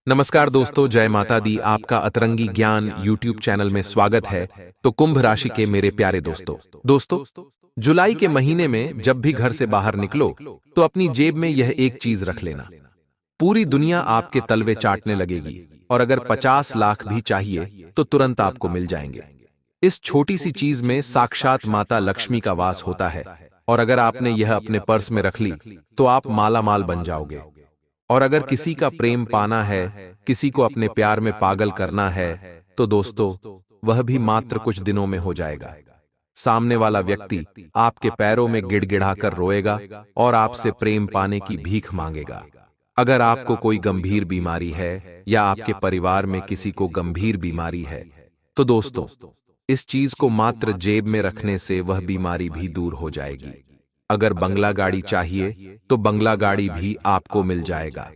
नमस्कार दोस्तों, जय माता दी। आपका अतरंगी ज्ञान यूट्यूब चैनल में स्वागत है। तो कुंभ राशि के मेरे प्यारे दोस्तों, जुलाई के महीने में जब भी घर से बाहर निकलो तो अपनी जेब में यह एक चीज रख लेना। पूरी दुनिया आपके तलवे चाटने लगेगी और अगर 50 लाख भी चाहिए तो तुरंत आपको मिल जाएंगे। इस छोटी सी चीज में साक्षात माता लक्ष्मी का वास होता है और अगर आपने यह अपने पर्स में रख ली तो आप माला माल बन जाओगे। और अगर किसी का प्रेम पाना है, किसी को अपने प्यार में पागल करना है, तो दोस्तों वह भी मात्र कुछ दिनों में हो जाएगा। सामने वाला व्यक्ति आपके पैरों में गिड़गिड़ाकर रोएगा और आपसे प्रेम पाने की भीख मांगेगा। अगर आपको कोई गंभीर बीमारी है या आपके परिवार में किसी को गंभीर बीमारी है, तो दोस्तों इस चीज को मात्र जेब में रखने से वह बीमारी भी दूर हो जाएगी। अगर बंगला गाड़ी चाहिए तो बंगला गाड़ी भी आपको मिल जाएगा।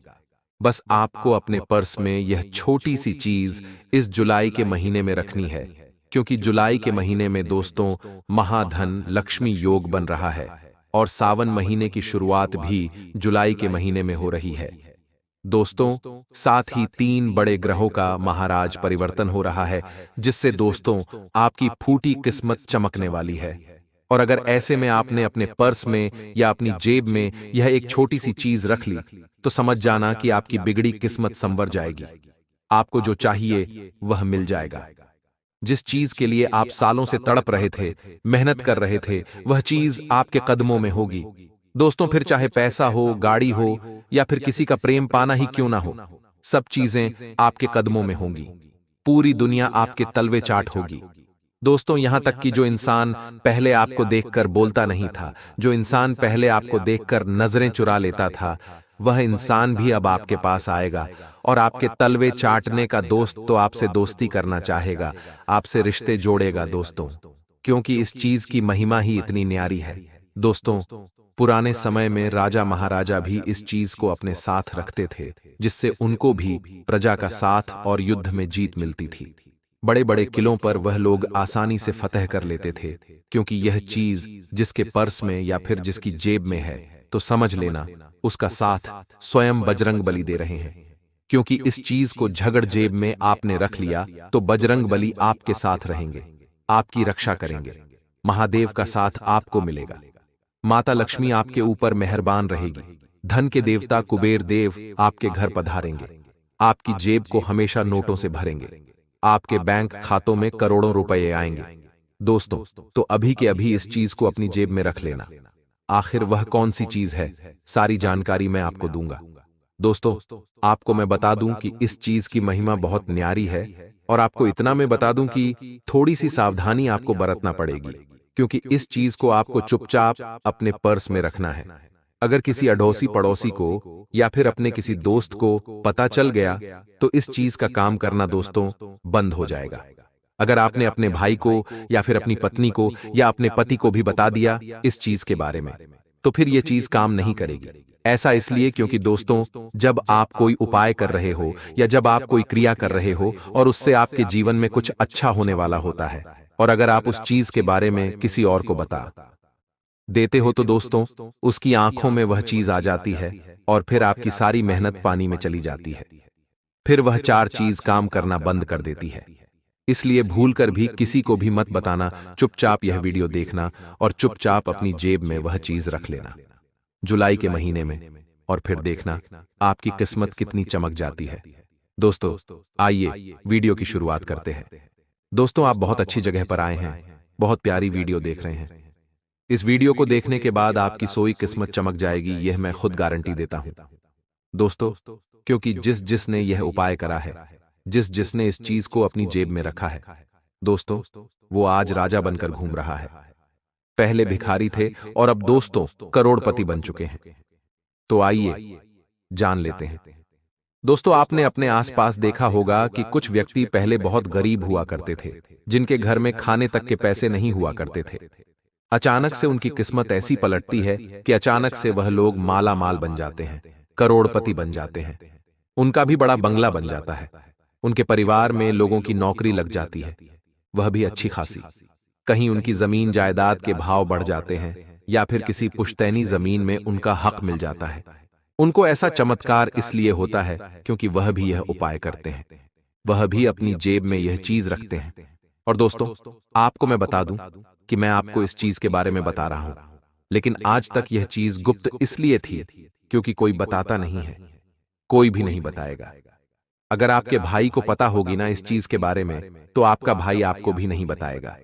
बस आपको अपने पर्स में यह छोटी सी चीज इस जुलाई के महीने में रखनी है, क्योंकि जुलाई के महीने में दोस्तों महाधन लक्ष्मी योग बन रहा है और सावन महीने की शुरुआत भी जुलाई के महीने में हो रही है। दोस्तों साथ ही 3 बड़े ग्रहों का महाराज परिवर्तन हो रहा है, जिससे दोस्तों आपकी फूटी किस्मत चमकने वाली है। और अगर ऐसे में आपने अपने पर्स में या अपनी जेब में यह एक छोटी सी चीज रख ली तो समझ जाना कि आपकी बिगड़ी किस्मत संवर जाएगी। आपको जो चाहिए वह मिल जाएगा। जिस चीज के लिए आप सालों से तड़प रहे थे, मेहनत कर रहे थे, वह चीज आपके कदमों में होगी। दोस्तों फिर चाहे पैसा हो, गाड़ी हो या फिर किसी का प्रेम पाना ही क्यों ना हो, सब चीजें आपके कदमों में होंगी। पूरी दुनिया आपके तलवे चाट होगी। दोस्तों यहां तक कि जो इंसान पहले आपको देखकर बोलता नहीं था, जो इंसान पहले आपको देखकर नजरें चुरा लेता था, वह इंसान भी अब आपके पास आएगा और आपके तलवे चाटने का दोस्त तो आपसे दोस्ती करना चाहेगा, आपसे रिश्ते जोड़ेगा दोस्तों, क्योंकि इस चीज की महिमा ही इतनी न्यारी है। दोस्तों पुराने समय में राजा महाराजा भी इस चीज को अपने साथ रखते थे, जिससे उनको भी प्रजा का साथ और युद्ध में जीत मिलती थी। बड़े बड़े किलों पर वह लोग आसानी से फतह कर लेते थे, क्योंकि यह चीज जिसके पर्स में या फिर जिसकी जेब में है तो समझ लेना उसका साथ स्वयं बजरंग बली दे रहे हैं। क्योंकि इस चीज को झगड़ जेब में आपने रख लिया तो बजरंग बली आपके साथ रहेंगे, आपकी रक्षा करेंगे। महादेव का साथ आपको मिलेगा। माता लक्ष्मी आपके ऊपर मेहरबान रहेगी। धन के देवता कुबेर देव आपके घर पधारेंगे। आपकी जेब को हमेशा नोटों से भरेंगे। आपके बैंक खातों में करोड़ों रुपए आएंगे। दोस्तों तो अभी के अभी इस चीज को अपनी जेब में रख लेना। आखिर वह कौन सी चीज है, सारी जानकारी मैं आपको दूंगा। दोस्तों आपको मैं बता दूं कि इस चीज की महिमा बहुत न्यारी है, और आपको इतना मैं बता दूं कि थोड़ी सी सावधानी आपको बरतना पड़ेगी, क्योंकि इस चीज को आपको चुपचाप अपने पर्स में रखना है। अगर किसी अड़ोसी पड़ोसी को या फिर अपने किसी दोस्त को पता चल गया तो इस चीज का काम करना दोस्तों बंद हो जाएगा। अगर आपने अपने भाई को या फिर अपनी पत्नी को या अपने पति को भी बता दिया इस चीज के बारे में, तो फिर यह चीज काम नहीं करेगी। ऐसा इसलिए क्योंकि दोस्तों जब आप कोई उपाय कर रहे हो या जब आप कोई क्रिया कर रहे हो और उससे आपके जीवन में कुछ अच्छा होने वाला होता है, और अगर आप उस चीज के बारे में किसी और को बता देते हो तो दोस्तों उसकी आंखों में वह चीज आ जाती है और फिर आपकी सारी मेहनत पानी में चली जाती है। फिर वह 4 चीज काम करना बंद कर देती है। इसलिए भूलकर भी किसी को भी मत बताना। चुपचाप यह वीडियो देखना और चुपचाप अपनी जेब में वह चीज रख लेना जुलाई के महीने में, और फिर देखना आपकी किस्मत कितनी चमक जाती है। दोस्तों आइए वीडियो की शुरुआत करते हैं। दोस्तों आप बहुत अच्छी जगह पर आए हैं, बहुत प्यारी वीडियो देख रहे हैं। इस वीडियो को देखने के बाद आपकी सोई किस्मत चमक जाएगी, यह मैं खुद गारंटी देता हूं दोस्तों, क्योंकि जिस जिसने यह उपाय करा है, जिस जिसने इस चीज को अपनी जेब में रखा है, दोस्तों वो आज राजा बनकर घूम रहा है। पहले भिखारी थे और अब दोस्तों करोड़पति बन चुके हैं। तो आइए जान लेते हैं। दोस्तों आपने अपने आसपास देखा होगा कि कुछ व्यक्ति पहले बहुत गरीब हुआ करते थे, जिनके घर में खाने तक के पैसे नहीं हुआ करते थे। अचानक से उनकी किस्मत ऐसी पलटती है कि अचानक से वह लोग माला माल बन जाते हैं, करोड़पति बन जाते हैं। उनका भी बड़ा बंगला बन जाता है। उनके परिवार में लोगों की नौकरी लग जाती है, वह भी अच्छी खासी। कहीं उनकी जमीन जायदाद के भाव बढ़ जाते हैं या फिर किसी पुश्तैनी जमीन में उनका हक मिल जाता है। उनको ऐसा चमत्कार इसलिए होता है क्योंकि वह भी यह उपाय करते हैं, वह भी अपनी जेब में यह चीज रखते हैं। और दोस्तों, आपको मैं बता दूं कि मैं आपको इस चीज के बारे में बता रहा हूं, लेकिन आज तक यह चीज गुप्त इसलिए थी क्योंकि कोई बताता नहीं है, कोई भी नहीं बताएगा। अगर आपके भाई को पता होगी ना इस चीज के बारे में, तो आपका भाई आपको भी नहीं बताएगा।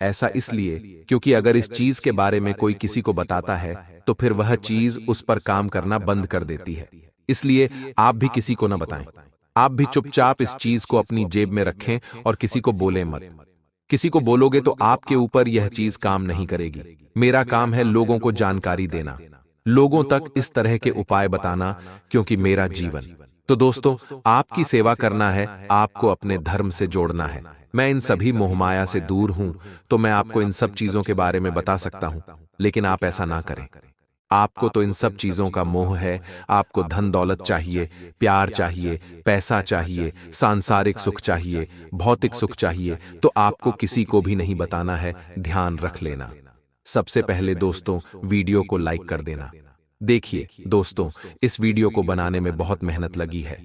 ऐसा इसलिए क्योंकि अगर इस चीज के बारे में कोई किसी को बताता है तो फिर वह चीज उस पर काम करना बंद कर देती है। इसलिए आप भी किसी को न बताएं। आप भी चुपचाप इस चीज को अपनी जेब में रखें और किसी को बोलें मत। किसी को बोलोगे तो आपके ऊपर यह चीज काम नहीं करेगी। मेरा काम है लोगों को जानकारी देना, लोगों तक इस तरह के उपाय बताना, क्योंकि मेरा जीवन। तो दोस्तों, आपकी सेवा करना है, आपको अपने धर्म से जोड़ना है। मैं इन सभी मोहमाया से दूर हूं, तो मैं आपको इन सब चीजों के बारे में बता सकता हूं, लेकिन आप ऐसा ना करें। आपको तो इन सब चीजों का मोह है, आपको धन दौलत चाहिए, प्यार चाहिए, पैसा चाहिए, सांसारिक सुख चाहिए, भौतिक सुख चाहिए, तो आपको किसी को भी नहीं बताना है, ध्यान रख लेना। सबसे पहले दोस्तों, वीडियो को लाइक कर देना। देखिए दोस्तों, इस वीडियो को बनाने में बहुत मेहनत लगी है।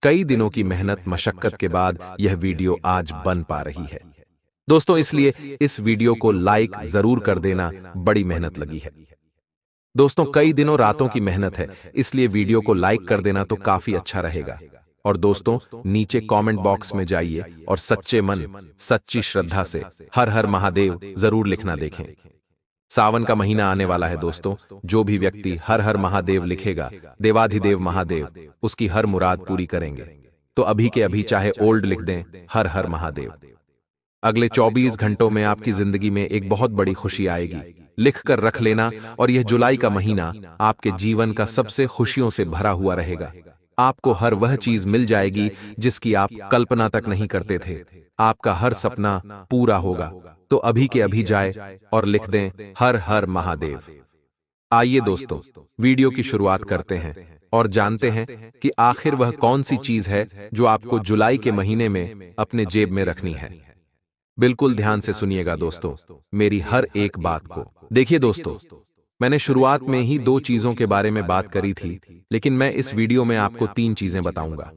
कई दिनों की मेहनत मशक्कत के बाद यह वीडियो आज बन पा रही है। दोस्तों, इसलिए इस वीडियो को लाइक जरूर कर देना, बड़ी मेहनत लगी है। दोस्तों, कई दिनों रातों की मेहनत है, इसलिए वीडियो को लाइक कर देना तो काफी अच्छा रहेगा। और दोस्तों, नीचे कमेंट बॉक्स में जाइए और सच्चे मन, सच्ची श्रद्धा से हर हर महादेव जरूर लिखना देखें। सावन का महीना आने वाला है दोस्तों, जो भी व्यक्ति हर हर महादेव लिखेगा, देवाधिदेव महादेव उसकी हर मुराद पूरी करेंगे। तो अभी के अभी चाहे ओल्ड लिख दें, हर हर महादेव। अगले 24 घंटों में आपकी जिंदगी में एक बहुत बड़ी खुशी आएगी, लिख कर रख लेना। और यह जुलाई का महीना आपके जीवन का सबसे खुशियों से भरा हुआ रहेगा। आपको हर वह चीज मिल जाएगी जिसकी आप कल्पना तक नहीं करते थे। आपका हर सपना पूरा होगा। तो अभी के अभी जाए और लिख दें हर हर महादेव। आइए दोस्तों, वीडियो की शुरुआत करते हैं और जानते हैं कि आखिर वह कौन सी चीज है जो आपको जुलाई के महीने में अपने जेब में रखनी है। बिल्कुल ध्यान से सुनिएगा दोस्तों, मेरी हर एक बात को। देखिए दोस्तों, मैंने शुरुआत में ही 2 चीजों के बारे में बात करी थी, लेकिन मैं इस वीडियो में आपको 3 चीजें बताऊंगा।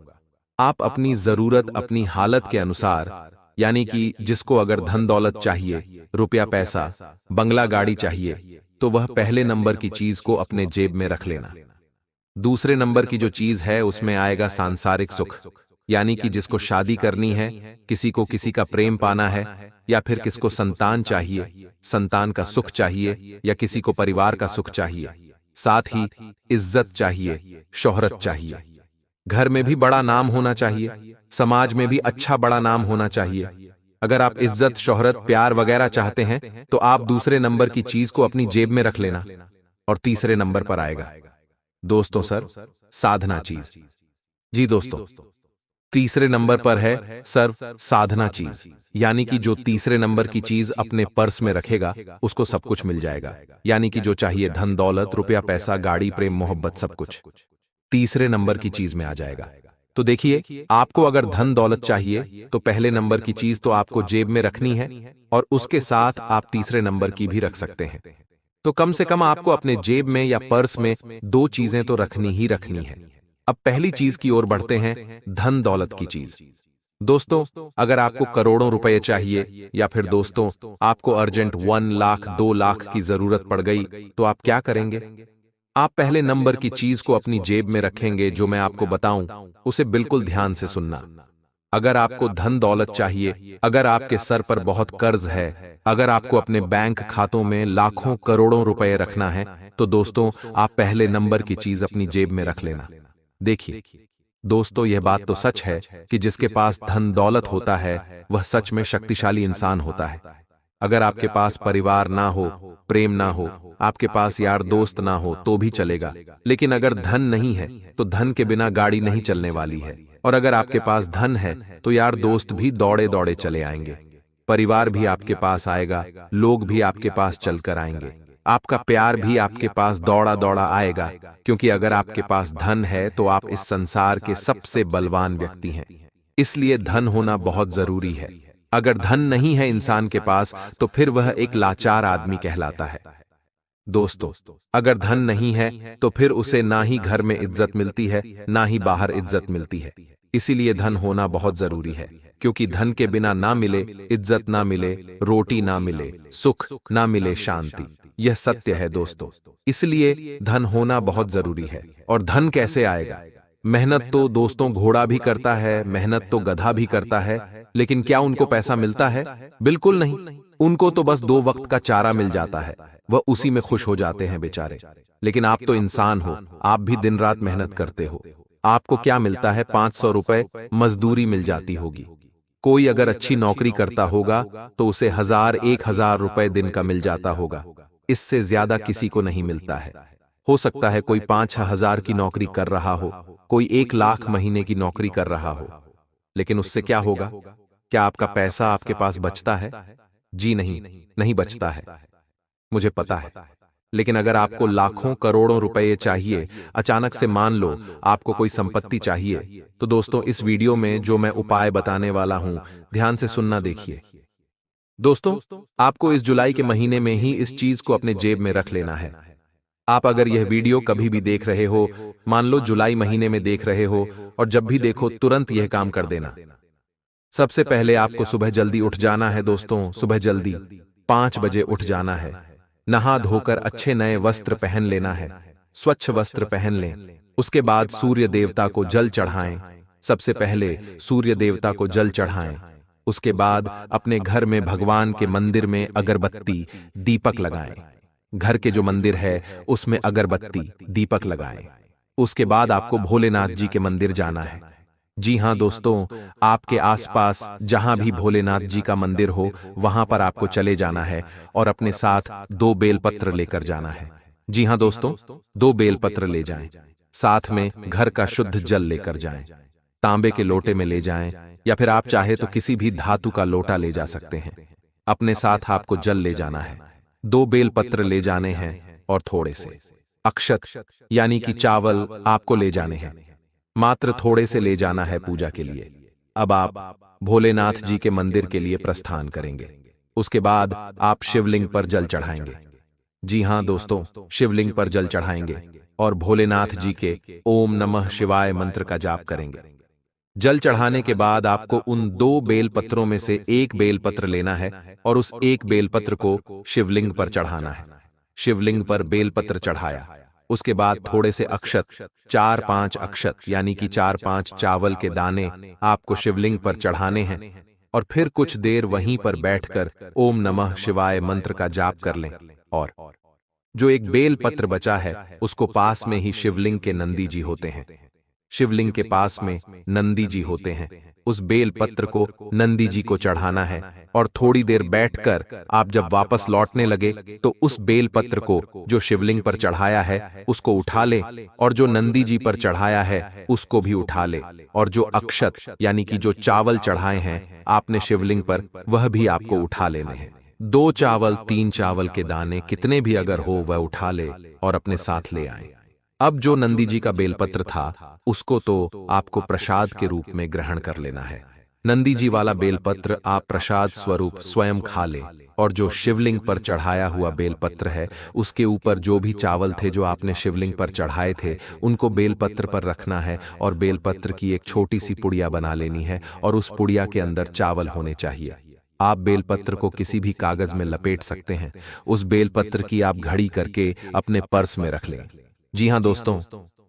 आप अपनी जरूरत, अपनी हालत के अनुसार, यानी कि जिसको अगर धन दौलत चाहिए, रुपया पैसा, बंगला गाड़ी चाहिए, तो वह पहले नंबर की चीज को अपने जेब में रख लेना। दूसरे नंबर की जो चीज है उसमें आएगा सांसारिक सुख, यानी कि जिसको शादी करनी है, किसी को किसी का प्रेम पाना है, या फिर किसको संतान चाहिए, संतान का सुख चाहिए, या किसी को परिवार का सुख चाहिए। साथ ही इज्जत चाहिए, शोहरत चाहिए। घर में भी बड़ा नाम होना चाहिए, समाज में भी अच्छा बड़ा नाम होना चाहिए। अगर आप इज्जत, शोहरत, प्यार वगैरह चाहते हैं तो आप दूसरे नंबर की चीज को अपनी जेब में रख लेना। और तीसरे नंबर पर आएगा दोस्तों सर, साधना चीज। जी दोस्तों, तीसरे नंबर पर है सर साधना चीज, यानी कि जो तीसरे नंबर की चीज अपने पर्स में रखेगा उसको सब कुछ मिल जाएगा। यानी कि जो चाहिए, धन दौलत, रुपया पैसा, गाड़ी, प्रेम, मोहब्बत, सब कुछ तीसरे नंबर की चीज में आ जाएगा। तो देखिए, आपको अगर धन दौलत चाहिए तो पहले नंबर की चीज तो आपको जेब में रखनी है, और उसके साथ आप तीसरे नंबर की भी रख सकते हैं। तो कम से कम आपको अपने जेब में या पर्स में 2 चीजें तो रखनी ही रखनी है। अब पहली चीज की ओर बढ़ते हैं, धन दौलत की चीज। दोस्तों, अगर आपको करोड़ों रुपए चाहिए, या फिर दोस्तों आपको अर्जेंट 1 लाख 2 लाख की जरूरत पड़ गई, तो आप क्या करेंगे? आप पहले नंबर की चीज को अपनी जेब में रखेंगे। जो मैं आपको बताऊं उसे बिल्कुल ध्यान से सुनना। अगर आपको धन दौलत चाहिए, अगर आपके सर पर बहुत कर्ज है, अगर आपको अपने बैंक खातों में लाखों करोड़ों रुपए रखना है, तो दोस्तों आप पहले नंबर की चीज अपनी जेब में रख लेना। देखिए दोस्तों, यह बात तो सच है कि जिसके पास धन दौलत होता है वह सच में शक्तिशाली इंसान होता है। अगर आपके पास परिवार ना हो, प्रेम ना हो, आपके पास यार दोस्त ना हो तो भी चलेगा, लेकिन अगर धन नहीं है तो धन के बिना गाड़ी नहीं चलने वाली है। और अगर आपके पास धन है तो यार दोस्त भी दौड़े दौड़े चले आएंगे, परिवार भी आपके पास आएगा, लोग भी आपके पास चलकर आएंगे, आपका प्यार भी आपके पास दौड़ा दौड़ा आएगा। क्योंकि अगर आपके पास धन है तो आप इस संसार के सबसे बलवान व्यक्ति हैं। इसलिए धन होना बहुत जरूरी है। अगर धन नहीं है इंसान के पास तो फिर वह एक लाचार आदमी कहलाता है। दोस्तों, अगर धन नहीं है तो फिर उसे ना ही घर में इज्जत मिलती है, ना ही बाहर इज्जत मिलती है। इसीलिए धन होना बहुत जरूरी है, क्योंकि धन के बिना ना मिले इज्जत, ना मिले रोटी, ना मिले सुख, ना मिले शांति। यह सत्य है दोस्तों। इसलिए धन होना बहुत जरूरी है। और धन कैसे आएगा? मेहनत तो दोस्तों घोड़ा भी करता है, मेहनत तो गधा भी करता है, लेकिन क्या उनको पैसा मिलता है? बिल्कुल नहीं। उनको तो बस 2 वक्त का चारा मिल जाता है, वह उसी में खुश हो जाते हैं बेचारे। लेकिन आप तो इंसान हो, आप भी दिन रात मेहनत करते हो। आपको क्या मिलता है? 500 रुपए मजदूरी मिल जाती होगी। कोई अगर अच्छी नौकरी करता होगा तो उसे 1000-1000 रुपए दिन का मिल जाता होगा। इससे ज्यादा किसी को नहीं मिलता है। हो सकता है कोई 5-6 हजार की नौकरी कर रहा हो, कोई 1 लाख महीने की नौकरी कर रहा हो, लेकिन उससे क्या होगा? क्या आपका पैसा आपके पास बचता है? जी नहीं, नहीं बचता है। मुझे पता है। लेकिन अगर आपको लाखों करोड़ों रुपए चाहिए, अचानक से मान लो आपको कोई संपत्ति चाहिए, तो दोस्तों इस वीडियो में जो मैं उपाय बताने वाला हूं, ध्यान से सुनना देखिए। दोस्तों, आपको इस जुलाई के महीने में ही इस चीज को अपने जेब में रख लेना है। आप अगर यह वीडियो कभी भी देख रहे हो, मान लो जुलाई महीने में देख रहे हो, और जब भी देखो तुरंत यह काम कर देना। सबसे पहले आपको सुबह जल्दी उठ जाना है दोस्तों, सुबह जल्दी 5 बजे उठ जाना है। नहा धोकर अच्छे नए वस्त्र पहन लेना है, स्वच्छ वस्त्र पहन लें। उसके बाद सूर्य देवता को जल चढ़ाएं। सबसे पहले सूर्य देवता को जल चढ़ाएं। उसके बाद अपने घर में भगवान के मंदिर में अगरबत्ती, दीपक लगाएं। घर के जो मंदिर है उसमें अगरबत्ती, दीपक लगाएं। उसके बाद आपको भोलेनाथ जी के मंदिर जाना है। जी हां दोस्तों, आपके आसपास जहां भी भोलेनाथ जी का मंदिर हो, वहां पर आपको चले जाना है और अपने साथ 2 बेलपत्र लेकर जाना है। जी हां दोस्तों, 2 बेलपत्र ले जाएं। साथ में घर का शुद्ध जल लेकर जाएं। तांबे के लोटे में ले जाएं, या फिर आप चाहे तो किसी भी धातु का लोटा ले जा सकते हैं। अपने साथ आपको जल ले जाना है, 2 बेलपत्र ले जाने हैं, और थोड़े से अक्षत यानी कि चावल आपको ले जाने हैं। मात्र थोड़े से ले जाना है पूजा के लिए। अब आप भोलेनाथ जी के मंदिर के लिए प्रस्थान करेंगे। उसके बाद आप शिवलिंग पर जल चढ़ाएंगे। जी हां दोस्तों, शिवलिंग पर जल चढ़ाएंगे और भोलेनाथ जी के ओम नमः शिवाय मंत्र का जाप करेंगे। जल चढ़ाने के बाद आपको उन 2 बेलपत्रों में से 1 बेलपत्र लेना है और उस 1 बेलपत्र को शिवलिंग पर चढ़ाना है। शिवलिंग पर बेलपत्र चढ़ाया, उसके बाद थोड़े से अक्षत, 4-5 अक्षत यानी कि 4-5 चावल के दाने आपको शिवलिंग पर चढ़ाने हैं, और फिर कुछ देर वहीं पर बैठकर ओम नमः शिवाय मंत्र का जाप कर लें। और जो एक बेल पत्र बचा है उसको पास में ही शिवलिंग के नंदी जी होते हैं। शिवलिंग के पास में नंदी जी होते हैं। उस बेल पत्र को नंदी जी को चढ़ाना है, और थोड़ी देर बैठकर आप जब वापस लौटने लगे तो उस बेल पत्र को जो शिवलिंग पर चढ़ाया है उसको उठा ले, और जो नंदी जी पर चढ़ाया है उसको भी उठा ले, और जो अक्षत यानी कि जो चावल चढ़ाए हैं आपने शिवलिंग पर, वह भी आपको उठा लेने हैं। 2 चावल 3 चावल के दाने कितने भी अगर हो वह उठा ले और अपने साथ ले आए। अब जो नंदी जी का बेलपत्र था उसको तो आपको प्रसाद के रूप में ग्रहण कर लेना है। नंदी जी वाला बेलपत्र आप प्रसाद स्वरूप स्वयं खा ले, और जो शिवलिंग पर चढ़ाया हुआ बेलपत्र है उसके ऊपर जो भी चावल थे जो आपने शिवलिंग पर चढ़ाए थे उनको बेलपत्र पर रखना है, और बेलपत्र की एक छोटी सी पुड़िया बना लेनी है, और उस पुड़िया के अंदर चावल होने चाहिए। आप बेलपत्र को किसी भी कागज में लपेट सकते हैं। उस बेलपत्र की आप घड़ी करके अपने पर्स में रख लें। जी हां दोस्तों,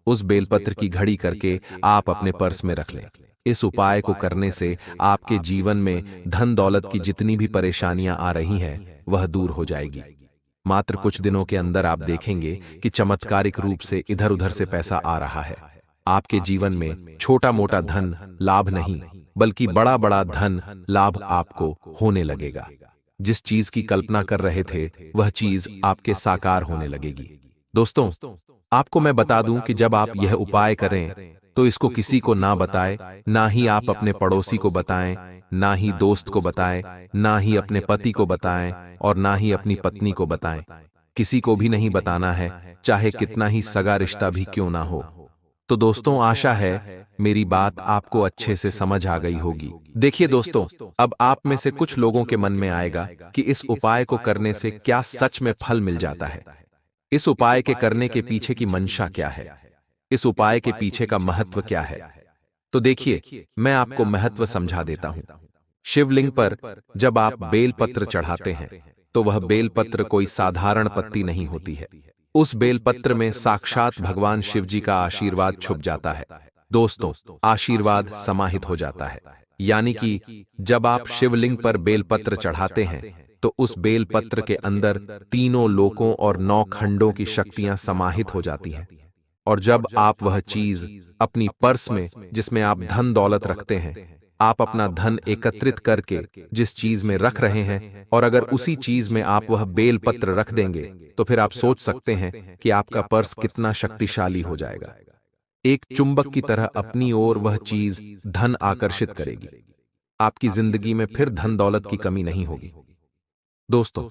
उस बेलपत्र की घड़ी करके आप अपने पर्स में रख लें। इस उपाय को करने से आपके जीवन में धन दौलत की जितनी भी परेशानियां आ रही हैं वह दूर हो जाएगी। मात्र कुछ दिनों के अंदर आप देखेंगे कि चमत्कारिक रूप से इधर उधर से पैसा आ रहा है। आपके जीवन में छोटा मोटा धन लाभ नहीं, बल्कि बड़ा बड़ा धन लाभ आपको होने लगेगा। जिस चीज की कल्पना कर रहे थे वह चीज आपके साकार होने लगेगी। दोस्तों, आपको मैं बता दूं कि जब आप यह उपाय करें तो इसको किसी को ना बताएं, ना ही आप अपने पड़ोसी को बताएं, ना ही दोस्त को बताएं, ना ही अपने पति को बताएं, और ना ही अपनी पत्नी को बताएं। किसी को भी नहीं बताना है, चाहे कितना ही सगा रिश्ता भी क्यों ना हो। तो दोस्तों, आशा है मेरी बात आपको अच्छे से समझ आ गई होगी। देखिए दोस्तों, अब आप में से कुछ लोगों के मन में आएगा कि इस उपाय को करने से क्या सच में फल मिल जाता है। इस उपाय के करने के पीछे की मंशा क्या है? इस उपाय के पीछे का महत्व क्या है? तो देखिए, मैं आपको महत्व समझा देता हूं। शिवलिंग पर जब आप बेलपत्र चढ़ाते हैं, तो वह बेलपत्र कोई साधारण पत्ती नहीं होती है। उस बेलपत्र में साक्षात भगवान शिव जी का आशीर्वाद छुप जाता है। दोस्तों, आशीर्वाद समाहित हो जाता है। यानी कि जब आप शिवलिंग पर बेलपत्र चढ़ाते हैं, तो उस बेलपत्र के अंदर तीनों लोकों और 9 खंडों की शक्तियां समाहित हो जाती हैं। और जब आप वह चीज अपनी पर्स में, जिसमें आप धन दौलत रखते हैं, आप अपना धन एकत्रित करके जिस चीज में रख रहे हैं, और अगर उसी चीज में आप वह बेलपत्र रख देंगे, तो फिर आप सोच सकते हैं कि आपका पर्स कितना शक्तिशाली हो जाएगा। एक चुंबक की तरह अपनी ओर वह चीज धन आकर्षित करेगी। आपकी जिंदगी में फिर धन दौलत की कमी नहीं होगी। दोस्तों,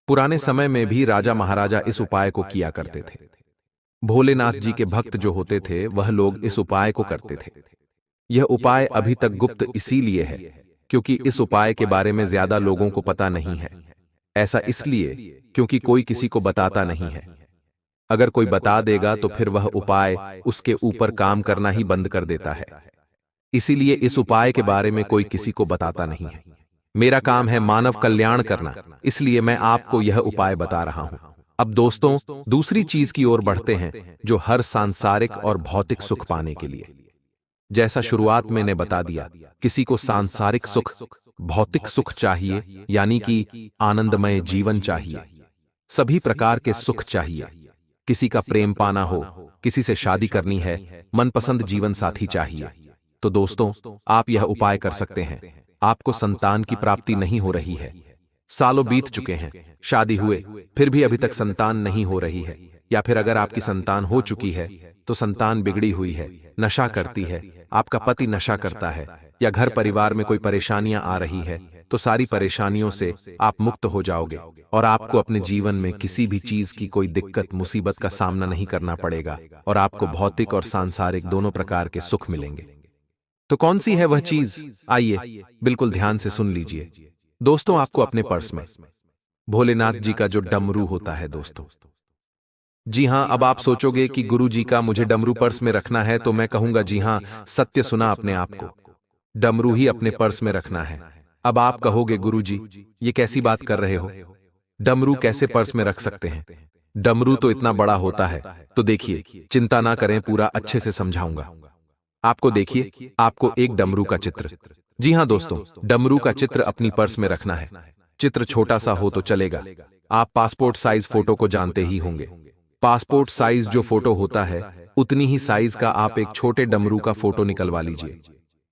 पुराने समय में भी राजा महाराजा इस उपाय को किया करते थे। भोलेनाथ जी के भक्त जो होते थे, वह लोग इस उपाय को करते थे। यह उपाय अभी तक गुप्त इसीलिए है क्योंकि इस उपाय के बारे में ज्यादा लोगों को पता नहीं है। ऐसा इसलिए क्योंकि कोई किसी को बताता नहीं है। अगर कोई बता देगा तो फिर वह उपाय उसके ऊपर काम करना ही बंद कर देता है। इसीलिए इस उपाय के बारे में कोई किसी को बताता नहीं है। मेरा काम है मानव कल्याण करना, इसलिए मैं आपको यह उपाय बता रहा हूं। अब दोस्तों, दूसरी चीज की ओर बढ़ते हैं, जो हर सांसारिक और भौतिक सुख पाने के लिए। जैसा शुरुआत में ने बता दिया, किसी को सांसारिक सुख, भौतिक सुख चाहिए, यानी कि आनंदमय जीवन चाहिए, सभी प्रकार के सुख चाहिए। किसी का प्रेम पाना हो, किसी से शादी करनी है, मनपसंद जीवन साथी चाहिए। तो दोस्तों, आप यह उपाय कर सकते हैं। आपको संतान की प्राप्ति नहीं हो रही है, सालों बीत चुके हैं, शादी हुए फिर भी अभी तक संतान नहीं हो रही है, या फिर अगर आपकी संतान हो चुकी है तो संतान बिगड़ी हुई है, नशा करती है, आपका पति नशा करता है, या घर परिवार में कोई परेशानियां आ रही है, तो सारी परेशानियों से आप मुक्त हो जाओगे और आपको अपने जीवन में किसी भी चीज की कोई दिक्कत मुसीबत का सामना नहीं करना पड़ेगा और आपको भौतिक और सांसारिक दोनों प्रकार के सुख मिलेंगे। तो कौन सी है वह चीज? आइए बिल्कुल ध्यान से सुन लीजिए। दोस्तों, आपको अपने पर्स में भोलेनाथ जी का जो डमरू होता है दोस्तों, जी हां, अब आप सोचोगे कि गुरु जी का मुझे डमरू पर्स में रखना है, तो मैं कहूंगा जी हां, सत्य सुना अपने आप को, डमरू ही अपने पर्स में रखना है। अब आप कहोगे गुरु जी, ये कैसी बात कर रहे हो, डमरू कैसे पर्स में रख सकते हैं? डमरू तो इतना बड़ा होता है। तो देखिए, चिंता ना करें, पूरा अच्छे से समझाऊंगा आपको। देखिए, आपको एक डमरू का चित्र, जी हां दोस्तों, डमरू का चित्र अपनी पर्स में रखना है। चित्र छोटा सा हो तो चलेगा। आप पासपोर्ट साइज फोटो को जानते ही होंगे। पासपोर्ट साइज जो फोटो होता है, उतनी ही साइज का आप एक छोटे डमरू का फोटो निकलवा लीजिए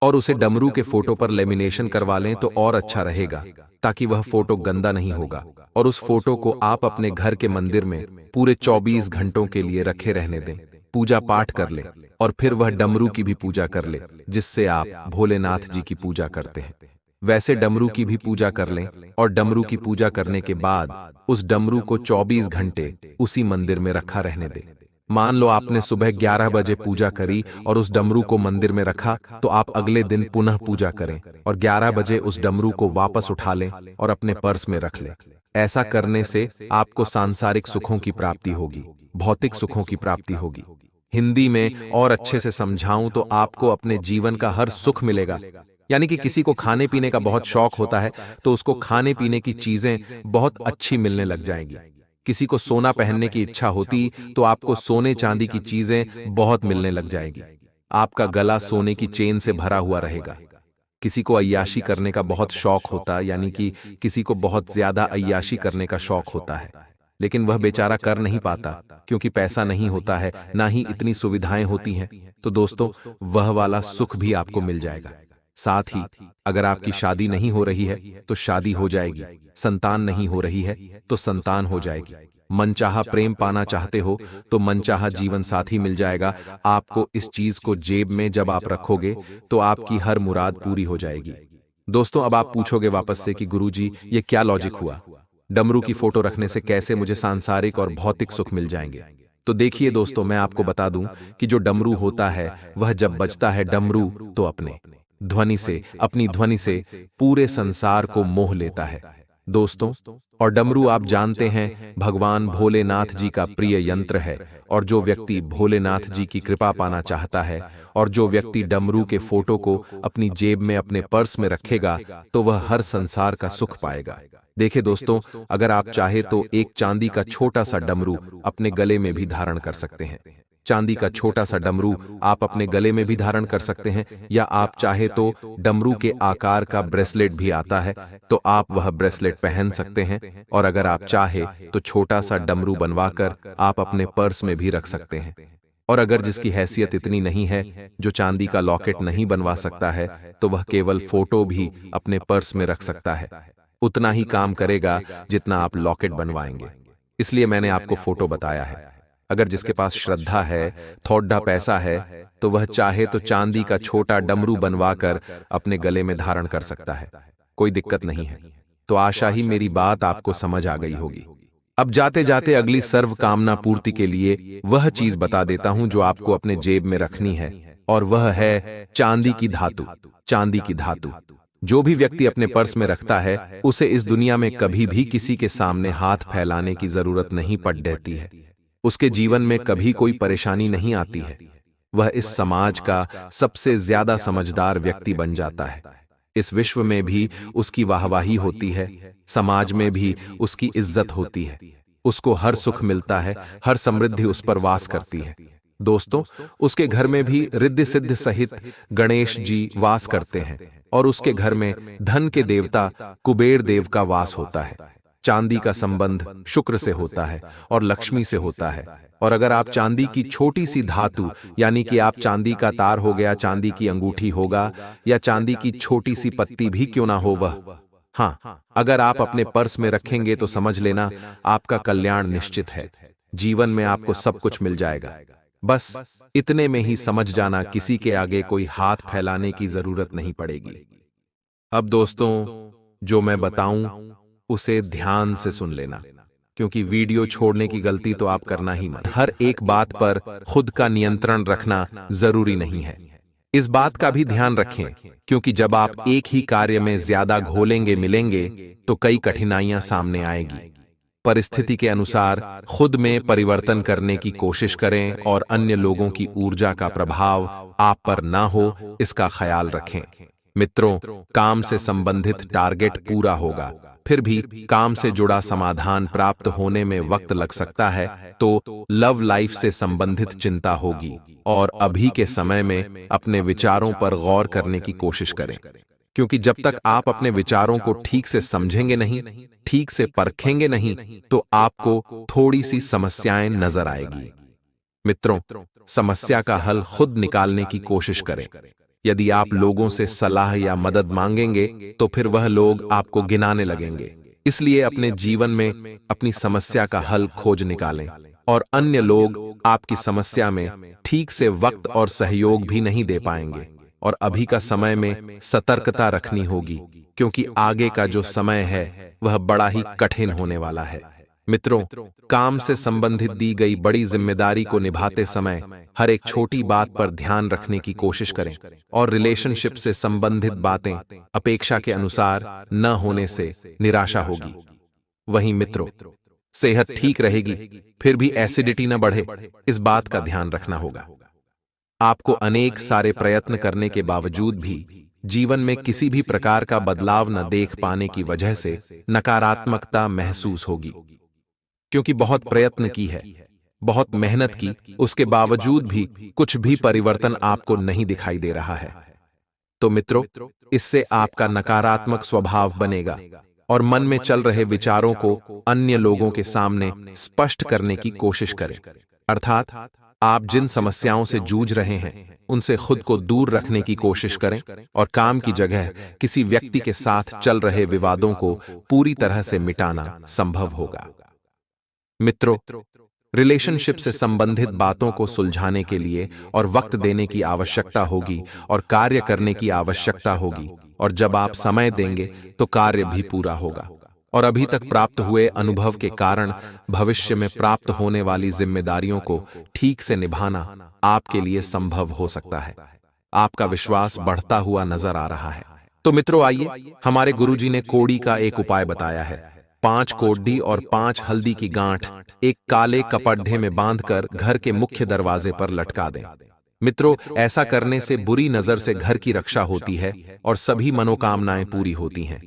और उसे डमरू के फोटो पर लेमिनेशन करवा लें तो और अच्छा रहेगा, ताकि वह फोटो गंदा नहीं होगा। और उस फोटो को आप अपने घर के मंदिर में पूरे 24 घंटों के लिए रखे रहने दें, पूजा पाठ कर ले और फिर वह डमरू की भी पूजा कर ले, जिससे आप भोलेनाथ जी की पूजा करते हैं वैसे डमरू की भी पूजा कर लें। और डमरू की पूजा करने के बाद उस डमरू को 24 घंटे उसी मंदिर में रखा रहने दें। मान लो आपने सुबह 11 बजे पूजा करी और उस डमरू को मंदिर में रखा, तो आप अगले दिन पुनः पूजा करें और 11 बजे उस डमरू को वापस उठा लें और अपने पर्स में रख लें। ऐसा करने से आपको सांसारिक सुखों की प्राप्ति होगी, भौतिक सुखों की प्राप्ति होगी। हिंदी में और अच्छे से समझाऊं तो आपको अपने जीवन का हर सुख मिलेगा। यानी कि किसी को खाने पीने का बहुत शौक होता है, तो उसको खाने पीने की चीजें बहुत अच्छी मिलने लग जाएंगी। किसी को सोना पहनने की इच्छा होती, तो आपको सोने चांदी की चीजें बहुत मिलने लग जाएगी। आपका गला सोने की चेन से भरा हुआ रहेगा। किसी को अय्याशी करने का बहुत शौक होता, यानी कि किसी को बहुत ज्यादा अय्याशी करने का शौक होता है, लेकिन वह बेचारा कर नहीं पाता क्योंकि पैसा नहीं होता है, ना ही इतनी सुविधाएं होती हैं। तो दोस्तों, वह वाला सुख भी आपको मिल जाएगा। साथ ही अगर आपकी शादी नहीं हो रही है तो शादी हो जाएगी, संतान नहीं हो रही है तो संतान हो जाएगी, मनचाहा प्रेम पाना चाहते हो तो मनचाहा जीवन साथी मिल जाएगा। आपको इस चीज को जेब में जब आप रखोगे तो आपकी हर मुराद पूरी हो जाएगी। दोस्तों, अब आप पूछोगे वापस से कि गुरुजी, ये क्या लॉजिक हुआ, डमरू की फोटो रखने से कैसे मुझे सांसारिक और भौतिक सुख मिल जाएंगे? तो देखिए दोस्तों, मैं आपको बता दूं कि जो डमरू होता है, वह जब बजता है डमरू, तो अपनी ध्वनि से पूरे संसार को मोह लेता है। दोस्तों, और डमरू आप जानते हैं भगवान भोलेनाथ जी का प्रिय यंत्र है, और जो व्यक्ति भोलेनाथ जी की कृपा पाना चाहता है और जो व्यक्ति डमरू के फोटो को अपनी जेब में अपने पर्स में रखेगा तो वह हर संसार का सुख पाएगा। देखिए दोस्तों, अगर आप चाहे तो एक चांदी का छोटा सा डमरू अपने गले में भी धारण कर सकते हैं। चांदी का छोटा सा डमरू आप अपने गले में भी धारण कर सकते हैं, या आप चाहे तो डमरू के आकार का ब्रेसलेट भी आता है तो आप वह ब्रेसलेट पहन सकते हैं, और अगर आप चाहे तो छोटा सा डमरू बनवाकर आप अपने पर्स में भी रख सकते हैं। और अगर जिसकी हैसियत इतनी नहीं है, जो चांदी का लॉकेट नहीं बनवा सकता है, तो वह केवल फोटो भी अपने पर्स में रख सकता है। उतना ही काम करेगा जितना आप लॉकेट बनवाएंगे, इसलिए मैंने आपको फोटो बताया है। अगर जिसके पास श्रद्धा है, थोड़ा पैसा है, तो वह चाहे तो चांदी का छोटा डमरू बनवाकर अपने गले में धारण कर सकता है, कोई दिक्कत नहीं है। तो आशा ही मेरी बात आपको समझ आ गई होगी। अब जाते जाते अगली सर्व कामना पूर्ति के लिए वह चीज बता देता हूं जो आपको अपने जेब में रखनी है, और वह है चांदी की धातु। चांदी की धातु जो भी व्यक्ति अपने पर्स में रखता है, उसे इस दुनिया में कभी भी किसी के सामने हाथ फैलाने की जरूरत नहीं पड़ रहती है। उसके जीवन में कभी कोई परेशानी नहीं आती है। वह इस समाज का सबसे ज्यादा समझदार व्यक्ति बन जाता है। इस विश्व में भी उसकी वाहवाही होती है, समाज में भी उसकी इज्जत होती है, उसको हर सुख मिलता है, हर समृद्धि उस पर वास करती है। दोस्तों, उसके घर में भी रिद्धि सिद्धि सहित गणेश जी वास करते हैं, और उसके घर में धन के देवता कुबेर देव का वास होता है। चांदी का संबंध शुक्र से होता है और लक्ष्मी से होता है। और अगर आप चांदी की छोटी सी धातु, यानी कि आप चांदी का तार हो गया, चांदी की अंगूठी होगा, या चांदी की छोटी सी पत्ती भी क्यों ना हो वह, हाँ, अगर आप अपने पर्स में रखेंगे तो समझ लेना आपका कल्याण निश्चित है। जीवन में आपको सब कुछ मिल जाएगा। बस इतने में ही समझ जाना किसी के आगे कोई हाथ फैलाने की जरूरत नहीं पड़ेगी। अब दोस्तों, जो मैं बताऊं उसे ध्यान से सुन लेना, क्योंकि वीडियो छोड़ने की गलती तो आप करना ही मत। हर एक बात पर खुद का नियंत्रण रखना जरूरी नहीं है। इस बात का भी ध्यान रखें, क्योंकि जब आप एक ही कार्य में ज्यादा घोलेंगे मिलेंगे तो कई कठिनाइयां सामने आएगी। परिस्थिति के अनुसार खुद में परिवर्तन करने की कोशिश करें और अन्य लोगों की ऊर्जा का प्रभाव आप पर ना हो, इसका ख्याल रखें। मित्रों, काम से संबंधित टारगेट पूरा होगा, फिर भी काम से जुड़ा समाधान प्राप्त होने में वक्त लग सकता है, तो लव लाइफ से संबंधित चिंता होगी। और अभी के समय में अपने विचारों पर गौर करने की कोशिश करें, क्योंकि जब तक आप अपने विचारों को ठीक से समझेंगे नहीं, ठीक से परखेंगे नहीं, तो आपको थोड़ी सी समस्याएं नजर आएगी। मित्रों, समस्या का हल खुद निकालने की कोशिश करें। यदि आप लोगों से सलाह या मदद मांगेंगे तो फिर वह लोग आपको गिनाने लगेंगे। इसलिए अपने जीवन में अपनी समस्या का हल खोज निकालें, और अन्य लोग आपकी समस्या में ठीक से वक्त और सहयोग भी नहीं दे पाएंगे। और अभी का समय में सतर्कता रखनी होगी, क्योंकि आगे का जो समय है वह बड़ा ही कठिन होने वाला है। मित्रों, काम से संबंधित दी गई बड़ी जिम्मेदारी को निभाते समय हर एक छोटी बात पर ध्यान रखने की कोशिश करें, और रिलेशनशिप से संबंधित बातें अपेक्षा के अनुसार न होने से निराशा होगी। वहीं मित्रों, सेहत ठीक रहेगी फिर भी एसिडिटी न बढ़े, इस बात का ध्यान रखना होगा। आपको अनेक सारे प्रयत्न करने के बावजूद भी जीवन में किसी भी प्रकार का बदलाव न देख पाने की वजह से नकारात्मकता महसूस होगी, क्योंकि बहुत प्रयत्न की है, बहुत मेहनत की, उसके बावजूद भी कुछ भी परिवर्तन आपको नहीं दिखाई दे रहा है। तो मित्रों, इससे आपका नकारात्मक स्वभाव बनेगा, और मन में चल रहे विचारों को अन्य लोगों के सामने स्पष्ट करने की कोशिश करें। अर्थात आप जिन समस्याओं से जूझ रहे हैं उनसे खुद को दूर रखने की कोशिश करें, और काम की जगह किसी व्यक्ति के साथ चल रहे विवादों को पूरी तरह से मिटाना संभव होगा। मित्रों, रिलेशनशिप से संबंधित बातों को सुलझाने के लिए और वक्त देने की आवश्यकता होगी, और कार्य करने की आवश्यकता होगी, और जब आप समय देंगे तो कार्य भी पूरा होगा। और अभी तक प्राप्त हुए अनुभव के कारण भविष्य में प्राप्त होने वाली जिम्मेदारियों को ठीक से निभाना आपके लिए संभव हो सकता है। आपका विश्वास बढ़ता हुआ नजर आ रहा है। तो मित्रों आइए, हमारे गुरुजी ने कोड़ी का एक उपाय बताया है। 5 कोड़ी और 5 हल्दी की गांठ एक काले कपड़े में बांधकर घर के मुख्य दरवाजे पर लटका दें। मित्रों, ऐसा करने से बुरी नजर से घर की रक्षा होती है और सभी मनोकामनाएं पूरी होती हैं।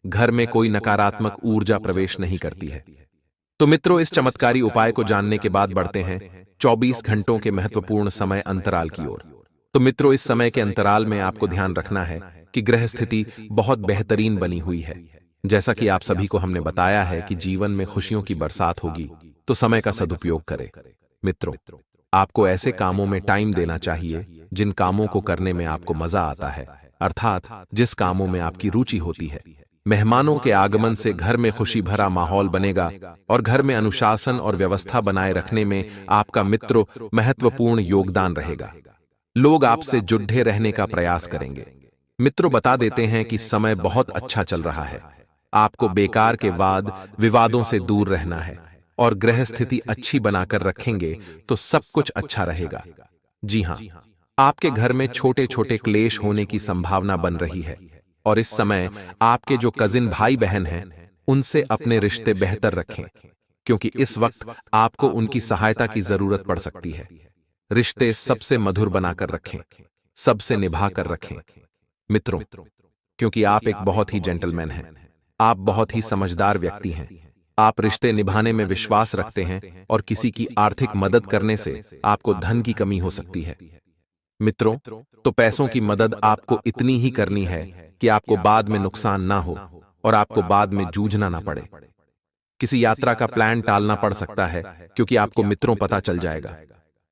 घर में कोई नकारात्मक ऊर्जा प्रवेश नहीं करती है। तो मित्रों, इस चमत्कारी उपाय को जानने के बाद बढ़ते हैं 24 घंटों के महत्वपूर्ण समय अंतराल की ओर। तो मित्रों, इस समय के अंतराल में आपको ध्यान रखना है कि ग्रह स्थिति बहुत बेहतरीन बनी हुई है। जैसा कि आप सभी को हमने बताया है कि जीवन में खुशियों की बरसात होगी, तो समय का सदुपयोग करें। मित्रों, आपको ऐसे कामों में टाइम देना चाहिए जिन कामों को करने में आपको मजा आता है, अर्थात जिस कामों में आपकी रुचि होती है। मेहमानों के आगमन से घर में खुशी भरा माहौल बनेगा और घर में अनुशासन और व्यवस्था बनाए रखने में आपका मित्रों महत्वपूर्ण योगदान रहेगा। लोग आपसे जुड़े रहने का प्रयास करेंगे। मित्रों, बता देते हैं कि समय बहुत अच्छा चल रहा है। आपको बेकार के वाद विवादों से दूर रहना है और ग्रह स्थिति अच्छी बनाकर रखेंगे तो सब कुछ अच्छा रहेगा। जी हां, आपके घर में छोटे छोटे क्लेश होने की संभावना बन रही है और इस समय आपके जो कजिन भाई बहन हैं उनसे अपने रिश्ते बेहतर रखें, क्योंकि इस वक्त आपको उनकी सहायता की जरूरत पड़ सकती है। रिश्ते सबसे मधुर बनाकर रखें, सबसे निभा कर रखें। मित्रों, क्योंकि आप एक बहुत ही जेंटलमैन हैं, आप बहुत ही समझदार व्यक्ति हैं, आप रिश्ते निभाने में विश्वास रखते हैं और किसी की आर्थिक मदद करने से आपको धन की कमी हो सकती है। मित्रों, तो पैसों की मदद आपको इतनी ही करनी है कि आपको बाद में नुकसान ना हो और आपको बाद में जूझना ना पड़े। किसी यात्रा का प्लान टालना पड़ सकता है क्योंकि आपको मित्रों पता चल जाएगा।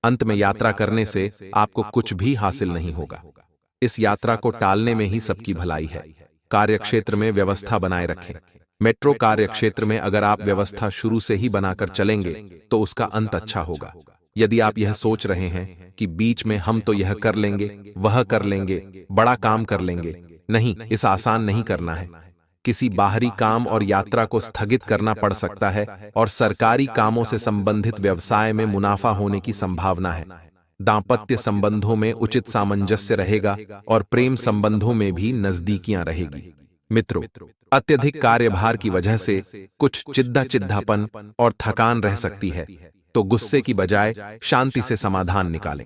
अंत में यात्रा करने से आपको कुछ भी हासिल नहीं होगा। इस यात्रा को टालने में ही सबकी भलाई है। कार्यक्षेत्र में व्यवस्था बनाए रखें। मेट्रो कार्यक्षेत्र में अगर आप व्यवस्था शुरू से ही बनाकर चलेंगे तो उसका अंत अच्छा होगा। यदि आप यह सोच रहे हैं कि बीच में हम तो यह कर लेंगे, वह कर लेंगे, बड़ा काम कर लेंगे, नहीं, इस आसान नहीं करना है। किसी बाहरी काम और यात्रा को स्थगित करना पड़ सकता है और सरकारी कामों से संबंधित व्यवसाय में मुनाफा होने की संभावना है। दांपत्य संबंधों में उचित सामंजस्य रहेगा और प्रेम संबंधों में भी नजदीकियां रहेगी। मित्रों, अत्यधिक कार्यभार की वजह से कुछ चिद्दापन और थकान रह सकती है, तो गुस्से की बजाय शांति से समाधान निकालें।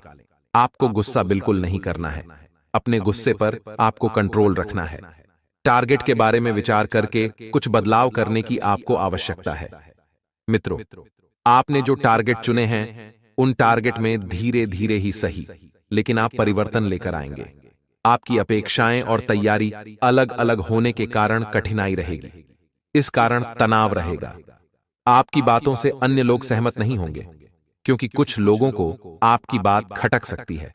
आपको गुस्सा बिल्कुल नहीं करना है। अपने गुस्से पर आपको कंट्रोल रखना है। टारगेट के बारे में विचार करके कुछ बदलाव करने की आपको आवश्यकता है। मित्रों, आपने जो टारगेट चुने हैं उन टारगेट में धीरे धीरे ही सही, लेकिन आप परिवर्तन लेकर आएंगे। आपकी अपेक्षाएं और तैयारी अलग अलग होने के कारण कठिनाई रहेगी। इस कारण तनाव रहेगा। आपकी बातों से अन्य लोग सहमत नहीं होंगे, क्योंकि कुछ लोगों को आपकी बात खटक सकती है।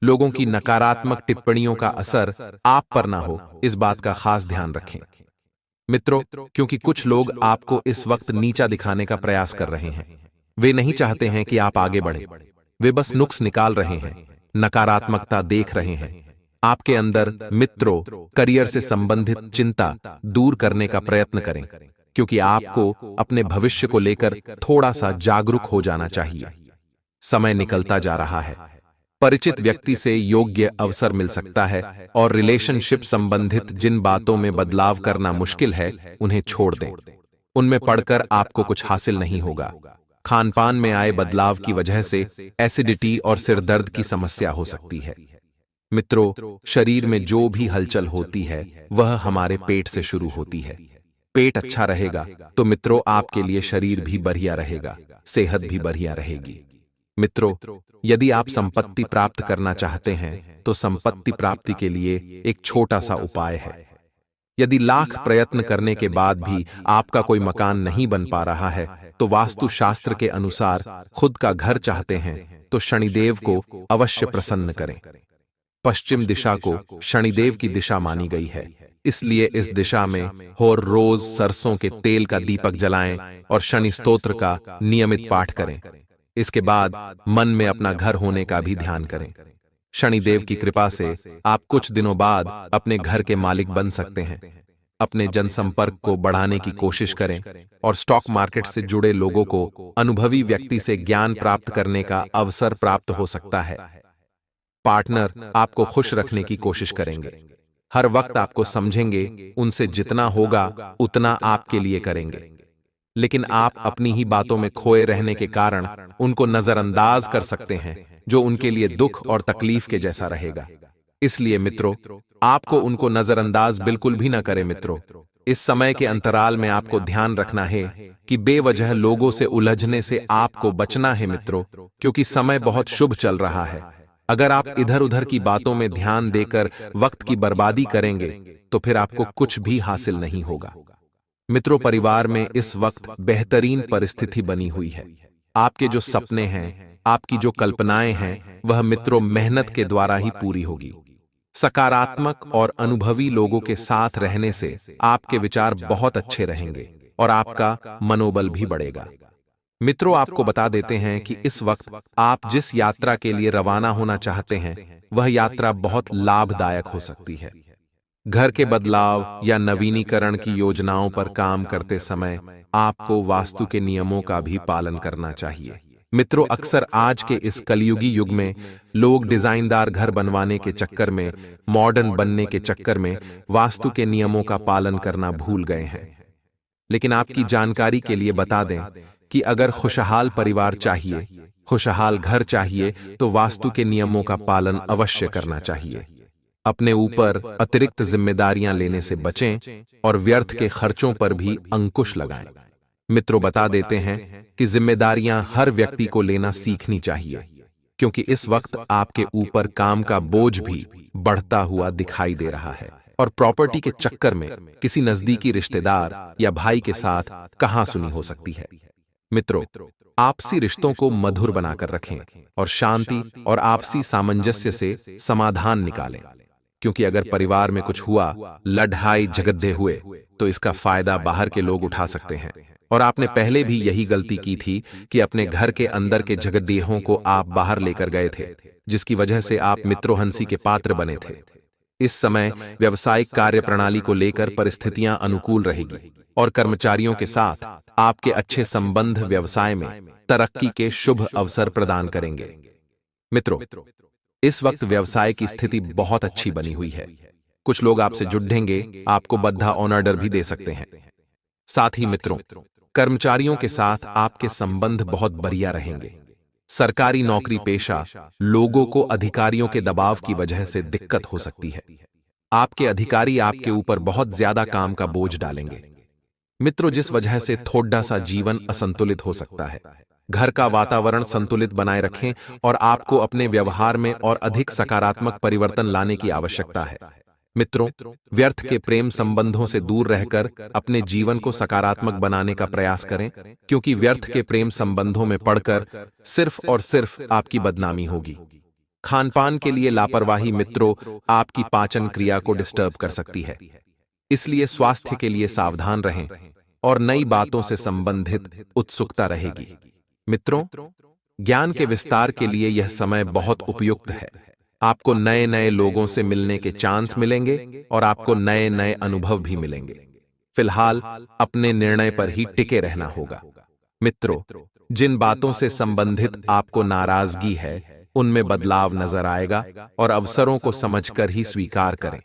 लोगों की नकारात्मक टिप्पणियों का असर आप पर ना हो, इस बात का खास ध्यान रखें। मित्रों, क्योंकि कुछ लोग आपको इस वक्त नीचा दिखाने का प्रयास कर रहे हैं। वे नहीं चाहते हैं कि आप आगे बढ़े। वे बस नुक्स निकाल रहे हैं, नकारात्मकता देख रहे हैं। आपके अंदर मित्रों करियर से संबंधित चिंता दूर करने का प्रयत्न करें, क्योंकि आपको अपने भविष्य को लेकर थोड़ा सा जागरूक हो जाना चाहिए। समय निकलता जा रहा है। परिचित व्यक्ति से योग्य अवसर मिल सकता है और रिलेशनशिप संबंधित जिन बातों में बदलाव करना मुश्किल है उन्हें छोड़ दें। उनमें पढ़कर आपको कुछ हासिल नहीं होगा। खानपान में आए बदलाव की वजह से एसिडिटी और सिरदर्द की समस्या हो सकती है। मित्रों, शरीर में जो भी हलचल होती है वह हमारे पेट से शुरू होती है। पेट अच्छा रहेगा तो मित्रों आपके लिए शरीर भी बढ़िया रहेगा, सेहत भी बढ़िया रहेगी। मित्रों, यदि आप संपत्ति प्राप्त करना चाहते हैं तो संपत्ति प्राप्ति के लिए एक छोटा सा उपाय है। यदि लाख प्रयत्न करने के बाद भी आपका कोई मकान नहीं बन पा रहा है तो वास्तु शास्त्र के अनुसार खुद का घर चाहते हैं तो शनिदेव को अवश्य प्रसन्न करें। पश्चिम दिशा को शनिदेव की दिशा मानी गई है, इसलिए इस दिशा में हर रोज सरसों के तेल का दीपक जलाएं और शनि स्तोत्र का नियमित पाठ करें। इसके बाद मन में अपना घर होने का भी ध्यान करें। शनिदेव की कृपा से आप कुछ दिनों बाद अपने घर के मालिक बन सकते हैं। अपने जनसंपर्क को बढ़ाने की कोशिश करें और स्टॉक मार्केट से जुड़े लोगों को अनुभवी व्यक्ति से ज्ञान प्राप्त करने का अवसर प्राप्त हो सकता है। पार्टनर आपको खुश रखने की कोशिश करेंगे। हर वक्त आपको समझेंगे, उनसे जितना होगा उतना आपके लिए करेंगे, लेकिन आप अपनी ही बातों में खोए रहने के कारण उनको नजरअंदाज कर सकते हैं, जो उनके लिए दुख और तकलीफ के जैसा रहेगा। इसलिए मित्रों, आपको उनको नजरअंदाज बिल्कुल भी ना करें मित्रों। इस समय के अंतराल में आपको ध्यान रखना है कि बेवजह लोगों से उलझने से आपको बचना है मित्रों, क्योंकि समय बहुत शुभ चल रहा है। अगर आप इधर उधर की बातों में ध्यान देकर वक्त की बर्बादी करेंगे तो फिर आपको कुछ भी हासिल नहीं होगा। मित्रों, परिवार में इस वक्त बेहतरीन परिस्थिति बनी हुई है। आपके जो सपने हैं, आपकी जो कल्पनाएं हैं, वह मित्रों मेहनत के द्वारा ही पूरी होगी। सकारात्मक और अनुभवी लोगों के साथ रहने से आपके विचार बहुत अच्छे रहेंगे और आपका मनोबल भी बढ़ेगा। मित्रों, आपको बता देते हैं कि इस वक्त आप जिस यात्रा के लिए रवाना होना चाहते हैं, वह यात्रा बहुत लाभदायक हो सकती है। घर के बदलाव या नवीनीकरण की योजनाओं पर काम करते समय आपको वास्तु के नियमों का भी पालन करना चाहिए। मित्रों, अक्सर आज के इस कलयुगी युग में लोग डिजाइनदार घर बनवाने के चक्कर में, मॉडर्न बनने के चक्कर में वास्तु के नियमों का पालन करना भूल गए हैं। लेकिन आपकी जानकारी के लिए बता दें कि अगर खुशहाल परिवार चाहिए, खुशहाल घर चाहिए, तो वास्तु के नियमों का पालन अवश्य करना चाहिए। अपने ऊपर अतिरिक्त जिम्मेदारियां लेने से बचें और व्यर्थ के खर्चों पर भी अंकुश लगाएं। मित्रों, बता देते हैं कि जिम्मेदारियां हर व्यक्ति को लेना सीखनी चाहिए, क्योंकि इस वक्त आपके ऊपर काम का बोझ भी बढ़ता हुआ दिखाई दे रहा है और प्रॉपर्टी के चक्कर में किसी नजदीकी रिश्तेदार या भाई के साथ कहां सुनी हो सकती है। मित्रों, आपसी रिश्तों को मधुर बनाकर रखें और शांति और आपसी सामंजस्य से समाधान निकालें, क्योंकि अगर परिवार में कुछ हुआ, लड़ाई झगड़े हुए, तो इसका फायदा बाहर के लोग उठा सकते हैं। और आपने पहले भी यही गलती की थी कि अपने घर के अंदर के झगड़ियों को आप बाहर लेकर गए थे, जिसकी वजह से आप मित्रोहंसी के पात्र बने थे। इस समय व्यावसायिक कार्यप्रणाली को लेकर परिस्थितियां अनुकूल रहेगी और कर्मचारियों के साथ आपके अच्छे संबंध व्यवसाय में तरक्की के शुभ अवसर प्रदान करेंगे। मित्रों, इस वक्त व्यवसाय की स्थिति बहुत अच्छी बनी हुई है। कुछ लोग आपसे जुड़ेंगे, आपको बद्धा ऑर्डर भी दे सकते हैं। साथ ही मित्रों, कर्मचारियों के साथ आपके संबंध बहुत बढ़िया रहेंगे। सरकारी नौकरी पेशा लोगों को अधिकारियों के दबाव की वजह से दिक्कत हो सकती है। आपके अधिकारी आपके ऊपर बहुत ज्यादा काम का बोझ डालेंगे। मित्रों, जिस वजह से थोड़ा सा जीवन असंतुलित हो सकता है। घर का वातावरण संतुलित बनाए रखें और आपको अपने व्यवहार में और अधिक सकारात्मक परिवर्तन लाने की आवश्यकता है। मित्रों, व्यर्थ के प्रेम संबंधों से दूर रहकर अपने जीवन को सकारात्मक बनाने का प्रयास करें, क्योंकि व्यर्थ के प्रेम संबंधों में पड़कर सिर्फ और सिर्फ आपकी बदनामी होगी। खानपान के लिए लापरवाही मित्रों आपकी पाचन क्रिया को डिस्टर्ब कर सकती है, इसलिए स्वास्थ्य के लिए सावधान रहें और नई बातों से संबंधित उत्सुकता रहेगी। मित्रों, ज्ञान के विस्तार के लिए यह समय बहुत उपयुक्त है। आपको नए नए लोगों से मिलने के चांस मिलेंगे और आपको नए नए अनुभव भी मिलेंगे। फिलहाल अपने निर्णय पर ही टिके रहना होगा। मित्रों, जिन बातों से संबंधित आपको नाराजगी है, उनमें बदलाव नजर आएगा और अवसरों को समझकर ही स्वीकार करें,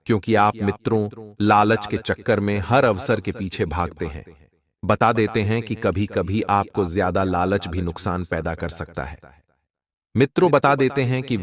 क्योंकि आप मित्रों लालच के चक्कर में हर अवसर के पीछे भागते हैं। बता देते हैं कि कभी कभी आपको ज्यादा लालच भी नुकसान पैदा कर सकता है। मित्रों, बता देते हैं कि